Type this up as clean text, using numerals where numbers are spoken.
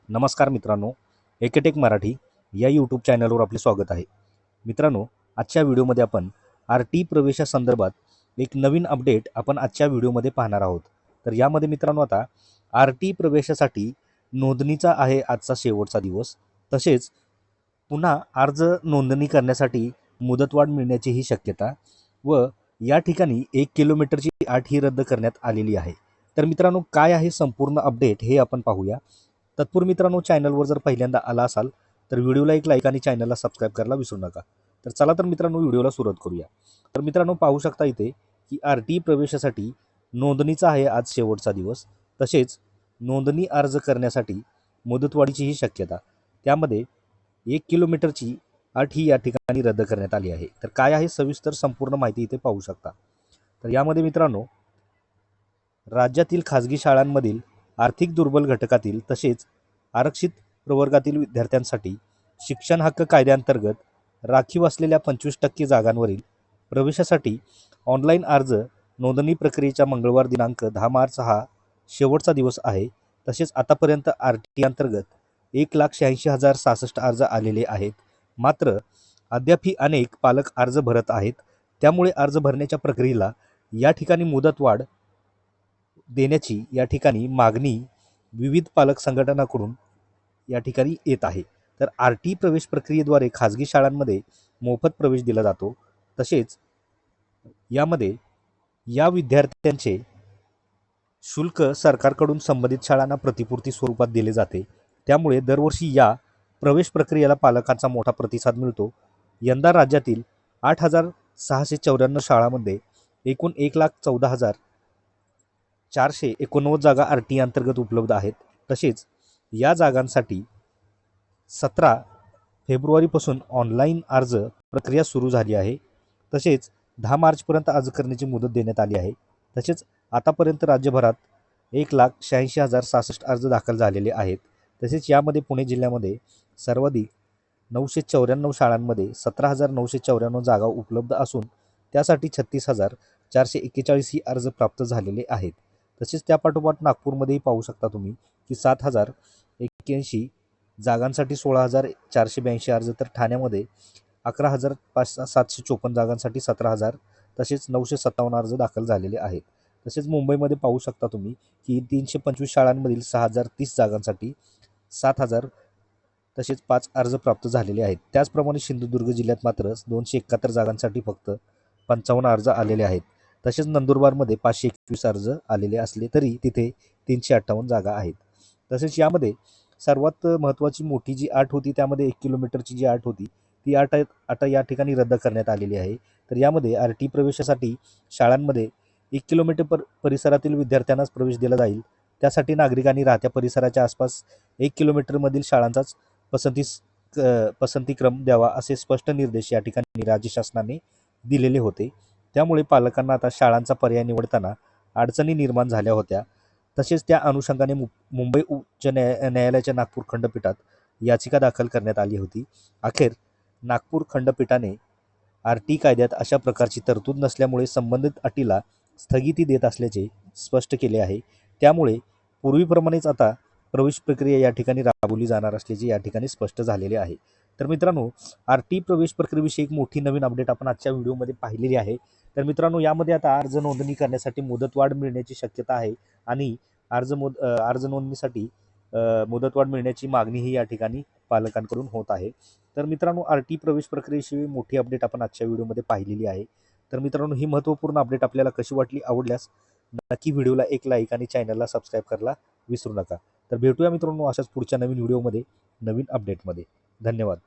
नमस्कार मित्रांनो, एकेटेक मराठी या यूट्यूब चॅनलवर आपले स्वागत आहे. मित्रांनो, आजच्या व्हिडिओमध्ये आपण आर-टी प्रवेशासंदर्भात एक नवीन अपडेट आपण आजच्या व्हिडिओमध्ये पाहणार आहोत. तर यामध्ये मित्रांनो आता आर-टी प्रवेशासाठी नोंदणीचा आहे आजचा शेवटचा दिवस. तसेच पुन्हा अर्ज नोंदणी करण्यासाठी मुदतवाढ मिळण्याचीही शक्यता व या ठिकाणी 1 किलोमीटरची अट ही रद्द करण्यात आलेली आहे. तर मित्रांनो, काय आहे संपूर्ण अपडेट हे आपण पाहूया. तत्पूर्वी मित्रांनो, चॅनलवर जर पहिल्यांदा आला असाल तर व्हिडिओला एक लाईक आणि चॅनलला सबस्क्राईब करायला विसरू नका. तर चला तर मित्रांनो, व्हिडिओला सुरुवात करूया. तर मित्रांनो, पाहू शकता इथे की आर-टी प्रवेशासाठी नोंदणीचा आहे आज शेवटचा दिवस. तसेच नोंदणी अर्ज करण्यासाठी मुदतवाढीचीही शक्यता. त्यामध्ये 1 किलोमीटरची अट ही या ठिकाणी रद्द करण्यात आली आहे. तर काय आहे सविस्तर संपूर्ण माहिती इथे पाहू शकता. तर यामध्ये मित्रांनो, राज्यातील खाजगी शाळांमधील आर्थिक दुर्बल घटकातील तसेच आरक्षित प्रवर्गातील विद्यार्थ्यांसाठी शिक्षण हक्क कायद्याअंतर्गत राखीव असलेल्या 25% जागांवरील प्रवेशासाठी ऑनलाईन अर्ज नोंदणी प्रक्रियेच्या मंगळवार दिनांक 10 मार्च हा शेवटचा दिवस आहे. तसेच आतापर्यंत आर-टी अंतर्गत 1,86,066 अर्ज आलेले आहेत. मात्र अद्यापही अनेक पालक अर्ज भरत आहेत. त्यामुळे अर्ज भरण्याच्या प्रक्रियेला या ठिकाणी मुदतवाढ देण्याची या ठिकाणी मागणी विविध पालक संघटनांकडून या ठिकाणी येत आहे. तर आर-टी प्रवेश प्रक्रियेद्वारे खाजगी शाळांमध्ये मोफत प्रवेश दिला जातो. तसेच यामध्ये या विद्यार्थ्यांचे शुल्क सरकारकडून संबंधित शाळांना प्रतिपूर्ती स्वरूपात दिले जाते. त्यामुळे दरवर्षी या प्रवेश प्रक्रियेला पालकांचा मोठा प्रतिसाद मिळतो. यंदा राज्यातील 8,694 शाळांमध्ये एकूण 1,14,489 जागा आर-टी अंतर्गत उपलब्ध आहेत. तसेच या जागांसाठी 17 फेब्रुवारीपासून ऑनलाईन अर्ज प्रक्रिया सुरू झाली आहे. तसेच 10 मार्चपर्यंत अर्ज करण्याची मुदत देण्यात आली आहे. तसेच आतापर्यंत राज्यभरात 1,86,066 अर्ज दाखल झालेले आहेत. तसेच यामध्ये पुणे जिल्ह्यामध्ये सर्वाधिक 994 शाळांमध्ये 17,994 जागा उपलब्ध असून त्यासाठी 36,441 ही अर्ज प्राप्त झालेले आहेत. तसेच त्यापाठोपाठ नागपूरमध्येही पाहू शकता तुम्ही की 7,081 जागांसाठी 16,482 अर्ज, तर ठाण्यामध्ये 11,754 जागांसाठी 17,000 तसेच 957 अर्ज दाखल झालेले आहेत. तसेच मुंबईमध्ये पाहू शकता तुम्ही की 325 शाळांमधील 6,030 जागांसाठी 7,000 तसेच 5 अर्ज प्राप्त झालेले आहेत. त्याचप्रमाणे सिंधुदुर्ग जिल्ह्यात मात्र 271 जागांसाठी फक्त 55 अर्ज आलेले आहेत. तसेच नंदुरबारमध्ये 521 अर्ज आलेले असले तरी तिथे 358 जागा आहेत. तसेच यामध्ये सर्वात महत्त्वाची मोठी जी अट होती त्यामध्ये 1 किलोमीटरची जी अट होती ती अट आता या ठिकाणी रद्द करण्यात आलेली आहे. तर यामध्ये आर-टी प्रवेशासाठी शाळांमध्ये 1 किलोमीटर परिसरातील विद्यार्थ्यांनाच प्रवेश दिला जाईल. त्यासाठी नागरिकांनी राहत्या परिसराच्या आसपास 1 किलोमीटरमधील शाळांचाच पसंतीक्रम द्यावा असे स्पष्ट निर्देश या ठिकाणी राज्य शासनाने दिलेले होते. त्यामुळे पालकांना आता शाळांचा पर्याय निवडताना अडचणी निर्माण झाल्या होत्या. तसेच त्या अनुषंगाने मुंबई उच्च न्यायालयाच्या नागपूर खंडपीठात याचिका दाखल करण्यात आली होती. अखेर नागपूर खंडपीठाने आर-टी कायद्यात अशा प्रकारची तरतूद नसल्यामुळे संबंधित अटीला स्थगिती देत असल्याचे स्पष्ट केले आहे. त्यामुळे पूर्वीप्रमाणेच आता प्रवेश प्रक्रिया या ठिकाणी राबवली जाणार असल्याचे या ठिकाणी स्पष्ट झालेले आहे. तर मित्रांनो, आर-टी प्रवेश प्रक्रियेविषयी एक मोठी नवीन अपडेट आपण आजच्या व्हिडिओमध्ये पाहिलेली आहे. तर मित्रांनो, यामध्ये आता अर्ज नोंदणी करण्यासाठी मुदतवाढ मिळण्याची शक्यता आहे आणि अर्ज नोंदणीसाठी मुदतवाढ मिळण्याची मागणीही या ठिकाणी पालकांकडून होत आहे. तर मित्रांनो, आर-टी प्रवेश प्रक्रियेविषयी मोठी अपडेट आपण आजच्या व्हिडिओमध्ये पाहिलेली आहे. तर मित्रांनो, ही महत्त्वपूर्ण अपडेट आपल्याला कशी वाटली, आवडल्यास नक्की व्हिडिओला एक लाईक आणि चॅनलला सबस्क्राईब करायला विसरू नका. तर भेटूया मित्रांनो अशाच पुढच्या नवीन व्हिडिओमध्ये नवीन अपडेटमध्ये. धन्यवाद.